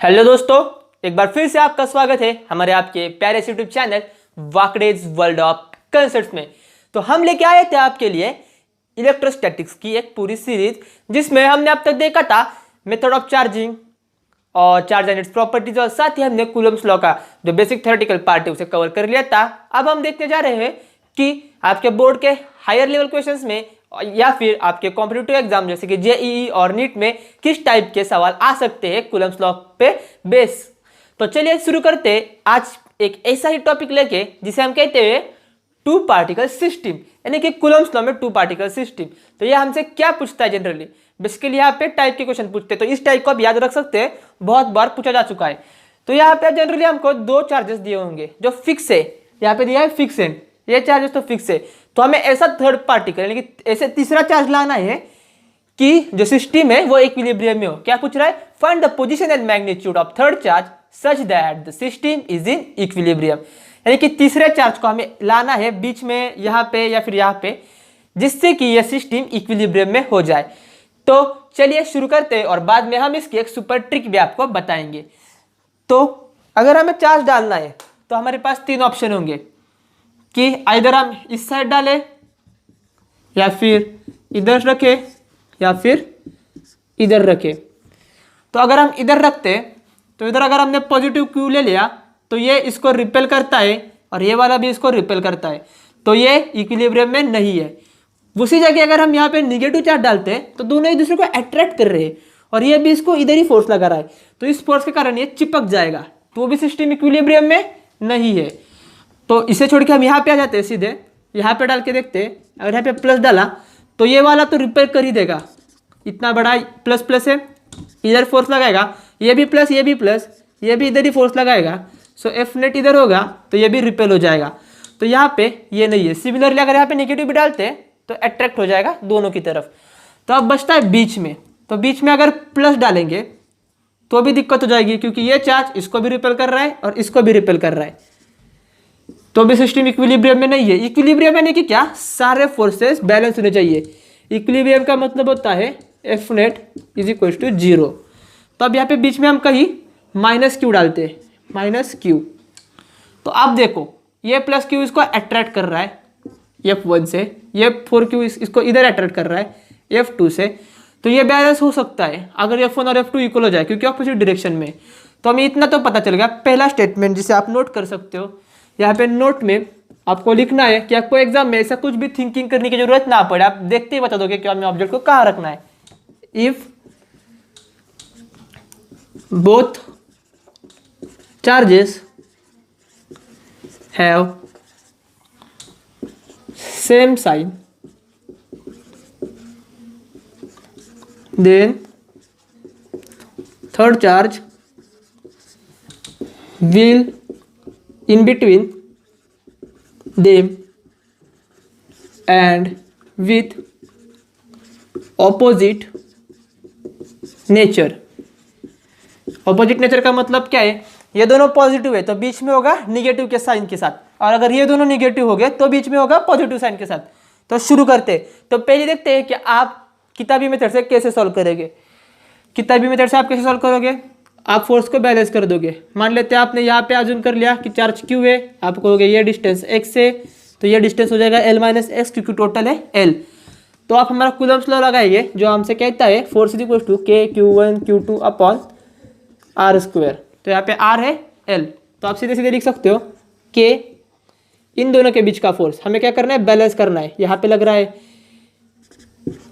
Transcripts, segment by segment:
Hello दोस्तों, एक बार फिर से आपका स्वागत है हमारे आपके प्यारे से यूट्यूब चैनल वाकडेज वर्ल्ड ऑफ कंसेप्ट्स में। तो हम लेके आए थे आपके लिए इलेक्ट्रोस्टैटिक्स की एक पूरी सीरीज, जिसमें हमने अब तक देखा था मेथड ऑफ चार्जिंग और चार्ज एंड इट्स प्रॉपर्टीज, और साथ ही हमने कूलम्ब्स लॉ का जो बेसिक थ्योरेटिकल पार्ट है उसे कवर कर लिया था। अब हम देखने जा रहे हैं कि आपके बोर्ड के हायर लेवल क्वेश्चंस में या फिर आपके कॉम्पिटिटिव एग्जाम जैसे कि जेईई और नीट में किस टाइप के सवाल आ सकते हैं कूलम्ब्स लॉ पे बेस। तो चलिए शुरू करते हैं आज एक ऐसा ही टॉपिक लेके जिसे हम कहते हैं टू पार्टिकल सिस्टम, यानी कि कूलम्ब्स लॉ में टू पार्टिकल सिस्टम। तो ये हमसे क्या पूछता है जनरली, बेसिकली यहाँ पे टाइप के क्वेश्चन पूछते हैं। तो इस टाइप को आप याद रख सकते हैं, बहुत बार पूछा जा चुका है। तो यहाँ पे जनरली हमको दो चार्जेस दिए होंगे जो फिक्स है, यहाँ पे दिया है फिक्स है, ये चार्जेस तो फिक्स है। तो हमें ऐसा थर्ड पार्टिकल यानी कि ऐसे तीसरा चार्ज लाना है कि जो सिस्टम है वो इक्विलिब्रियम में हो। क्या पूछ रहा है? Find the position and magnitude of third charge such that the system is in equilibrium, यानी कि तीसरे चार्ज को हमें लाना है बीच में यहाँ पे या फिर यहाँ पे, जिससे कि यह सिस्टम इक्विलिब्रियम में हो जाए। तो चलिए शुरू करते हैं और बाद में हम इसकी एक सुपर ट्रिक भी आपको बताएंगे। तो अगर हमें चार्ज डालना है तो हमारे पास तीन ऑप्शन होंगे कि आइदर हम इस साइड डालें या फिर इधर रखें या फिर इधर रखें। तो अगर हम इधर रखते हैं तो इधर अगर हमने पॉजिटिव क्यू ले लिया तो ये इसको रिपेल करता है और ये वाला भी इसको रिपेल करता है, तो ये इक्विलिब्रियम में नहीं है। उसी जगह अगर हम यहाँ पे निगेटिव चार्ज डालते हैं तो दोनों एक दूसरे को अट्रैक्ट कर रहे हैं और ये भी इसको इधर ही फोर्स लगा रहा है, तो इस फोर्स के कारण ये चिपक जाएगा, तो भी सिस्टम इक्विलिब्रियम में नहीं है। तो इसे छोड़ के हम यहाँ पे आ जाते हैं, सीधे यहाँ पे डाल के देखते हैं। अगर यहाँ पे प्लस डाला तो ये वाला तो रिपेल कर ही देगा, इतना बड़ा प्लस प्लस है, इधर फोर्स लगाएगा, ये भी प्लस ये भी प्लस, ये भी इधर ही फोर्स लगाएगा, सो एफ नेट इधर होगा तो ये भी रिपेल हो जाएगा। तो यहाँ पे ये नहीं है। सिमिलरली अगर यहाँ पे नेगेटिव भी डालते हैं तो अट्रैक्ट हो जाएगा दोनों की तरफ। तो अब बचता है बीच में, तो बीच में अगर प्लस डालेंगे तो भी दिक्कत हो जाएगी, क्योंकि ये चार्ज इसको भी रिपेल कर रहा है और इसको भी रिपेल कर रहा है, तो भी सिस्टम इक्विलिब्रियम में नहीं है। इक्विलिब्रियम यानी कि क्या? सारे फोर्सेस बैलेंस होने चाहिए। इक्विलिब्रियम का मतलब होता है F net is equal to 0। तो अब यहाँ पे बीच में हम कहीं माइनस क्यू डालते हैं, माइनस क्यू। तो अब देखो ये प्लस क्यू इसको अट्रैक्ट कर रहा है F1 से, ये 4Q इसको इधर अट्रैक्ट कर रहा है F2 से, तो ये बैलेंस हो सकता है अगर F1 और F2 इक्वल हो जाए, क्योंकि ऑपोजिट डायरेक्शन में। तो हमें इतना तो पता चल गया। पहला स्टेटमेंट जिसे आप नोट कर सकते हो, यहाँ पे नोट में आपको लिखना है कि आपको एग्जाम में ऐसा कुछ भी थिंकिंग करने की जरूरत ना पड़े, आप देखते ही बता दोगे कि हमें ऑब्जेक्ट को कहाँ रखना है। If both charges have same sign then third charge will in between them and with opposite nature। Opposite nature का मतलब क्या है? ये दोनों पॉजिटिव है तो बीच में होगा निगेटिव के साइन के साथ, और अगर ये दोनों निगेटिव हो गए तो बीच में होगा पॉजिटिव साइन के साथ। तो शुरू करते हैं। तो पहले देखते हैं कि आप किताबी मेथड से कैसे सॉल्व करेंगे। किताबी मेथड से आप कैसे सॉल्व करोगे? आप फोर्स को बैलेंस कर दोगे। मान लेते हैं आपने यहाँ पे अज्यूम कर लिया कि चार्ज क्यू है, आप कहोगे ये डिस्टेंस एक्स है, तो ये डिस्टेंस हो जाएगा एल माइनस एक्स, क्योंकि टोटल है एल। तो आप हमारा कूलम्ब्स लॉ लगाएंगे जो हमसे कहता है फोर्स इज इक्वल टू के Q1 Q2 upon are square. तो यहाँ पे आर है एल, तो आप सीधे सीधे लिख सकते हो के इन दोनों के बीच का फोर्स हमें क्या करना है? बैलेंस करना है। यहाँ पे लग रहा है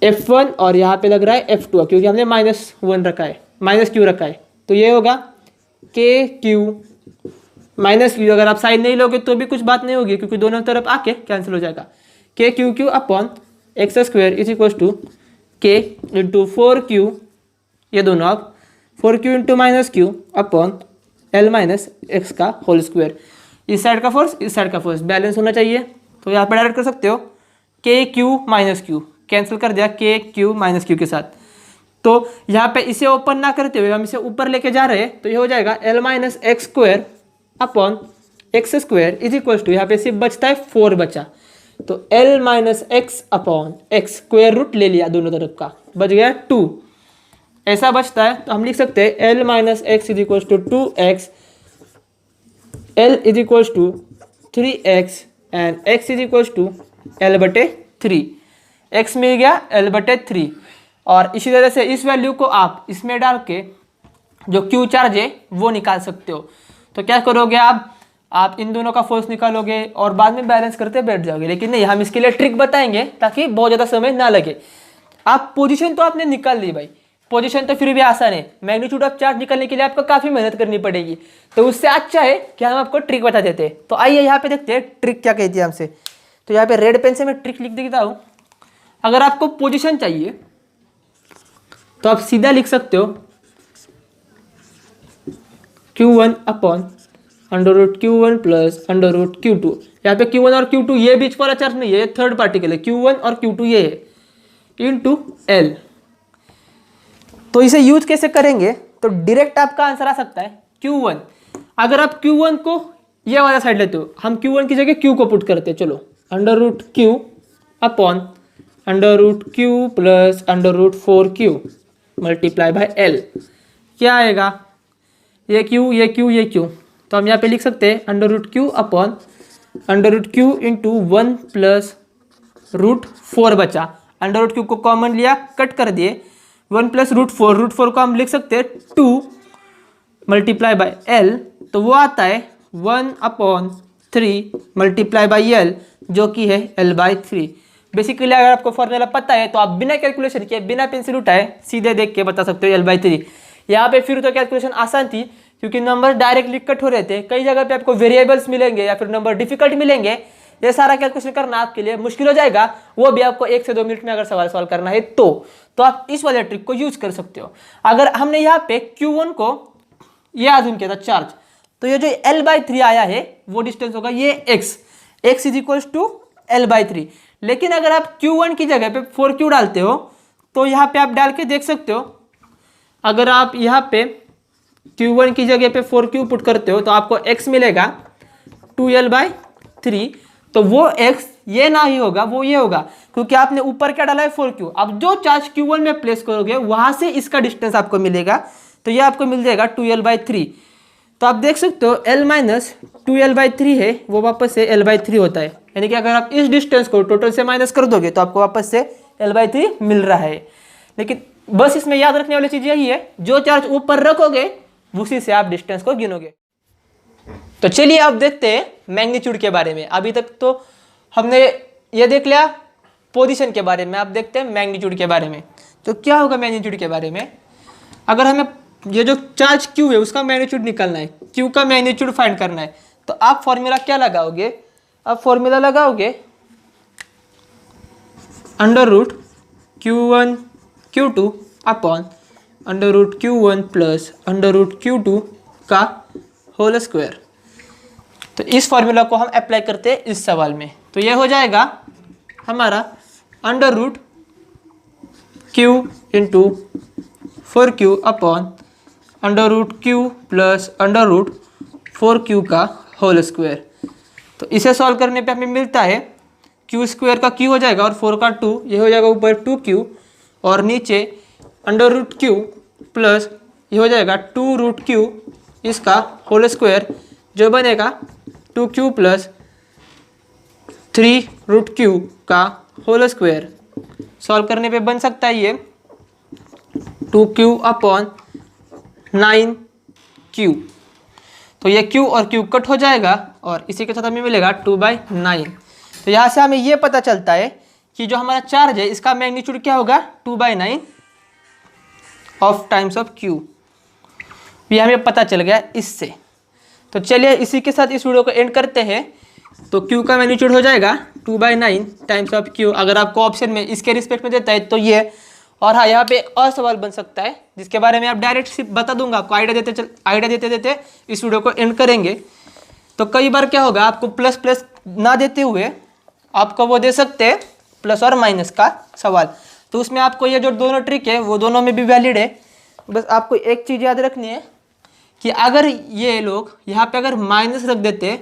F1 और यहाँ पे लग रहा है F2, क्योंकि हमने -1 रखा है, माइनस क्यू रखा है, तो ये होगा के क्यू माइनस क्यू। अगर आप साइन नहीं लोगे तो भी कुछ बात नहीं होगी, क्योंकि दोनों तरफ आके कैंसिल हो जाएगा। K Q Q upon X square is equal to K into 4Q, ये दोनों अब 4Q into minus Q upon L minus X का होल स्क्वायर। इस साइड का फोर्स इस साइड का फोर्स बैलेंस होना चाहिए। तो यहाँ पर डायरेक्ट कर सकते हो के क्यू माइनस क्यू, कैंसिल कर दिया के क्यू माइनस क्यू के साथ। तो यहाँ पे इसे ओपन ना करते हुए हम इसे ऊपर लेके जा रहे हैं, तो ये हो जाएगा L minus X square upon X square is equal to, यहाँ पे सिर्फ बचता है 4 बचा, तो L minus X upon X square root ले लिया दोनों तरफ का, बच गया 2। ऐसा बचता है तो हम लिख सकते हैं L minus X is equals to 2x, L is equals to 3x and x is equals to l/3। x मिल गया l/3 और इसी तरह से इस वैल्यू को आप इसमें डाल के जो Q चार्ज है वो निकाल सकते हो। तो क्या करोगे आप इन दोनों का फोर्स निकालोगे और बाद में बैलेंस करते बैठ जाओगे, लेकिन नहीं, हम इसके लिए ट्रिक बताएंगे ताकि बहुत ज़्यादा समय ना लगे। आप पोजीशन तो आपने निकाल ली भाई, पोजीशन तो फिर भी आसान है, मैग्नीट्यूड ऑफ चार्ज निकालने के लिए आपको काफ़ी मेहनत करनी पड़ेगी। तो उससे अच्छा है कि हम आपको ट्रिक बता देते हैं। तो आइए यहाँ पे देखते हैं ट्रिक क्या कहती है हमसे। तो यहाँ पे रेड पेन से मैं ट्रिक लिख देता हूँ। अगर आपको पोजीशन चाहिए तो आप सीधा लिख सकते हो Q1 upon √Q1 plus √Q2। यहाँ पे Q1 और Q2 ये बीच वाला चार्ज नहीं है, थर्ड पार्टिकल है, Q1 और Q2 ये है इंटू L। तो इसे यूज कैसे करेंगे, तो डायरेक्ट आपका आंसर आ सकता है Q1। अगर आप Q1 को ये वाला साइड लेते हो, हम Q1 की जगह Q को पुट करते हैं। चलो √Q upon √Q plus √4Q multiply by L। क्या आएगा, ये Q ये Q ये Q, तो हम यहाँ पे लिख सकते हैं √Q upon √Q into 1 plus √4 बचा, √Q को कॉमन लिया, कट कर दिए, 1 प्लस √4 को हम लिख सकते हैं 2 मल्टीप्लाई बाय L, तो वो आता है 1/3 मल्टीप्लाई बाय L जो कि है L/3। बेसिकली अगर आपको फॉर्मूला पता है तो आप बिना कैलकुलेशन किए, बिना पेंसिल उठाए सीधे देख के बता सकते हो L/3। यहाँ पे फिर तो कैलकुलेशन आसान थी क्योंकि नंबर डायरेक्टली कट हो रहे थे। कई जगह पे आपको वेरिएबल्स मिलेंगे या फिर नंबर डिफिकल्ट मिलेंगे, ये सारा कैलकुलेशन करना आपके लिए मुश्किल हो जाएगा, वो भी आपको 1 से 2 मिनट में अगर सवाल सॉल्व करना है तो आप इस वाले ट्रिक को यूज कर सकते हो। अगर हमने यहाँ पे Q1 को ये आजूम किया था चार्ज, तो ये जो L/3 आया है वो डिस्टेंस होगा ये x is equals to L/3। लेकिन अगर आप Q1 की जगह पे 4Q डालते हो तो यहाँ पे आप डाल के देख सकते हो, अगर आप यहाँ पे Q1 की जगह पे 4Q पुट करते हो तो आपको x मिलेगा 2L/3। तो वो x ये ना ही होगा, वो ये होगा, क्योंकि आपने ऊपर क्या डाला है 4Q। अब जो चार्ज Q1 में प्लेस करोगे वहां से इसका डिस्टेंस आपको मिलेगा, तो ये आपको मिल जाएगा 2L/3। तो आप देख सकते हो L माइनस 2L/3 है वो वापस से L/3 होता है, यानी कि अगर आप इस डिस्टेंस को टोटल से माइनस कर दोगे तो आपको वापस से L/3 मिल रहा है। लेकिन बस इसमें याद रखने वाली चीज यही है, जो चार्ज ऊपर रखोगे उसी से आप डिस्टेंस को गिनोगे। तो चलिए अब देखते हैं मैग्नीट्यूड के बारे में। अभी तक तो हमने ये देख लिया पोजीशन के बारे में, अब देखते हैं मैग्नीट्यूड के बारे में। तो क्या होगा मैग्नीट्यूड के बारे में, अगर हमें ये जो चार्ज Q है उसका मैग्नीट्यूड निकालना है, Q का मैग्नीट्यूड फाइंड करना है, तो आप फॉर्मूला क्या लगाओगे, आप फॉर्मूला लगाओगे √Q1 Q2 upon √Q1 plus √Q2 का होल स्क्वायर। तो इस फॉर्मूला को हम अप्लाई करते हैं इस सवाल में, तो ये हो जाएगा हमारा √Q into 4Q upon √Q plus √4Q का होल स्क्वायर। तो इसे सॉल्व करने पे हमें मिलता है Q स्क्वायर का Q हो जाएगा और 4 का 2, ये हो जाएगा ऊपर 2Q और नीचे √Q प्लस ये हो जाएगा 2√Q इसका होल स्क्वायर जो बनेगा 2Q प्लस 3√Q का होल स्क्वायर। सॉल्व करने पे बन सकता है ये 2Q अपॉन 9Q। तो ये Q और Q कट हो जाएगा और इसी के साथ हमें मिलेगा 2/9। तो यहाँ से हमें ये पता चलता है कि जो हमारा चार्ज है इसका मैग्नीट्यूड क्या होगा 2/9 ऑफ टाइम्स ऑफ Q। ये हमें पता चल गया इससे। तो चलिए इसी के साथ इस वीडियो को एंड करते हैं। तो Q का मैग्नीट्यूड हो जाएगा 2/9 टाइम्स ऑफ Q। अगर आपको ऑप्शन में इसके रिस्पेक्ट में देता है तो ये, और हाँ यहाँ पे और सवाल बन सकता है जिसके बारे में आप डायरेक्ट सिर्फ बता दूंगा आपको, आइडिया देते देते इस वीडियो को एंड करेंगे। तो कई बार क्या होगा, आपको प्लस प्लस ना देते हुए आपको वो दे सकते हैं प्लस और माइनस का सवाल, तो उसमें आपको ये जो दोनों ट्रिक है वो दोनों में भी वैलिड है। बस आपको एक चीज़ याद रखनी है कि अगर ये लोग यहाँ पे अगर माइनस रख देते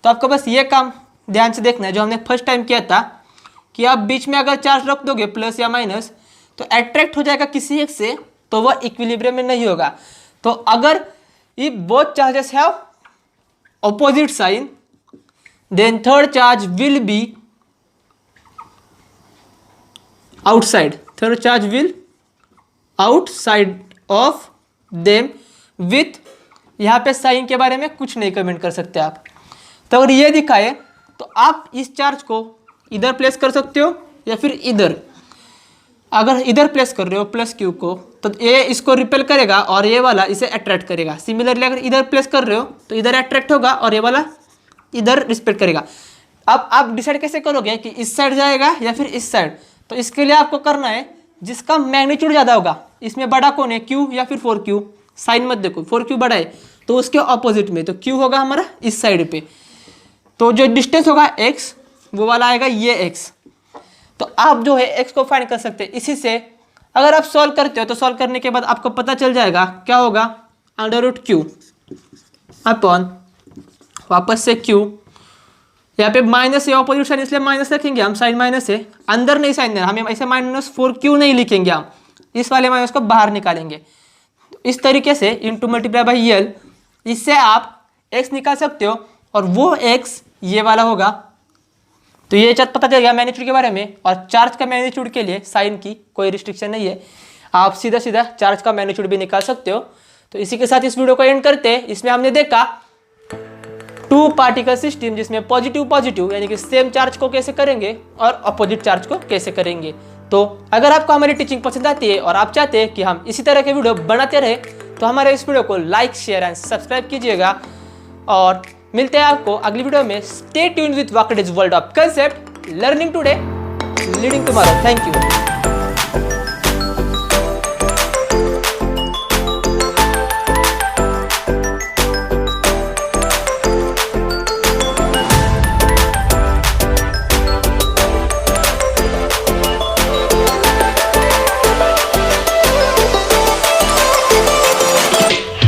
तो आपको बस ये काम ध्यान से देखना है जो हमने फर्स्ट टाइम किया था, कि आप बीच में अगर चार्ज रख दोगे प्लस या माइनस तो अट्रैक्ट हो जाएगा किसी एक से, तो तो वह इक्विलिब्रियम में नहीं होगा। तो अगर if both charges have opposite sign then third charge will be outside, third charge will outside of them with, यहाँ पे साइन के बारे में कुछ नहीं कमेंट कर सकते आप। तो अगर ये दिखाए तो आप इस चार्ज को इधर प्लेस कर सकते हो या फिर इधर। अगर इधर प्लेस कर रहे हो प्लस क्यू को तो ये इसको रिपेल करेगा और ये वाला इसे अट्रैक्ट करेगा। सिमिलरली अगर इधर प्लेस कर रहे हो तो इधर अट्रैक्ट होगा और ये वाला इधर रिस्पेक्ट करेगा। अब आप डिसाइड कैसे करोगे कि इस साइड जाएगा या फिर इस साइड? तो इसके लिए आपको करना है जिसका मैग्नीट्यूड ज़्यादा होगा, इसमें बड़ा कौन है, क्यू या फिर 4q, साइन मत देखो, 4q बड़ा है तो उसके ऑपोजिट में, तो q होगा हमारा इस साइड पे। तो जो डिस्टेंस होगा x वो वाला आएगा ये x। तो आप जो है x को फाइंड कर सकते हैं इसी से। अगर आप सॉल्व करते हो तो सॉल्व करने के बाद आपको पता चल जाएगा क्या होगा, √q अपॉन वापस से q, यहाँ पे माइनस है ऑपोजिट साइन इसलिए माइनस रखेंगे हम, साइन माइनस है, अंदर नहीं साइन देना हमें, ऐसे -4q नहीं लिखेंगे हम, इस वाले माइनस को बाहर निकालेंगे। तो इस तरीके से इंटू मल्टीप्लाई बाई यल, इससे आप x निकाल सकते हो और वो x ये वाला होगा। तो ये पता चल गया मैग्नीट्यूड के बारे में। और चार्ज का मैग्नीट्यूड के लिए साइन की कोई रिस्ट्रिक्शन नहीं है, आप सीधा सीधा चार्ज का मैग्नीट्यूड भी निकाल सकते हो। तो इसी के साथ इस वीडियो को एंड करते हैं। इसमें हमने देखा 2 पार्टिकल सिस्टम जिसमें पॉजिटिव पॉजिटिव यानी कि सेम चार्ज को कैसे करेंगे और अपोजिट चार्ज को कैसे करेंगे। तो अगर आपको हमारी टीचिंग पसंद आती है और आप चाहते हैं कि हम इसी तरह के वीडियो बनाते रहे तो हमारे इस वीडियो को लाइक शेयर एंड सब्सक्राइब कीजिएगा। और मिलते हैं आपको अगली वीडियो में। स्टे ट्यून्ड विद वाकडेज world of concept, learning today leading tomorrow. Thank you.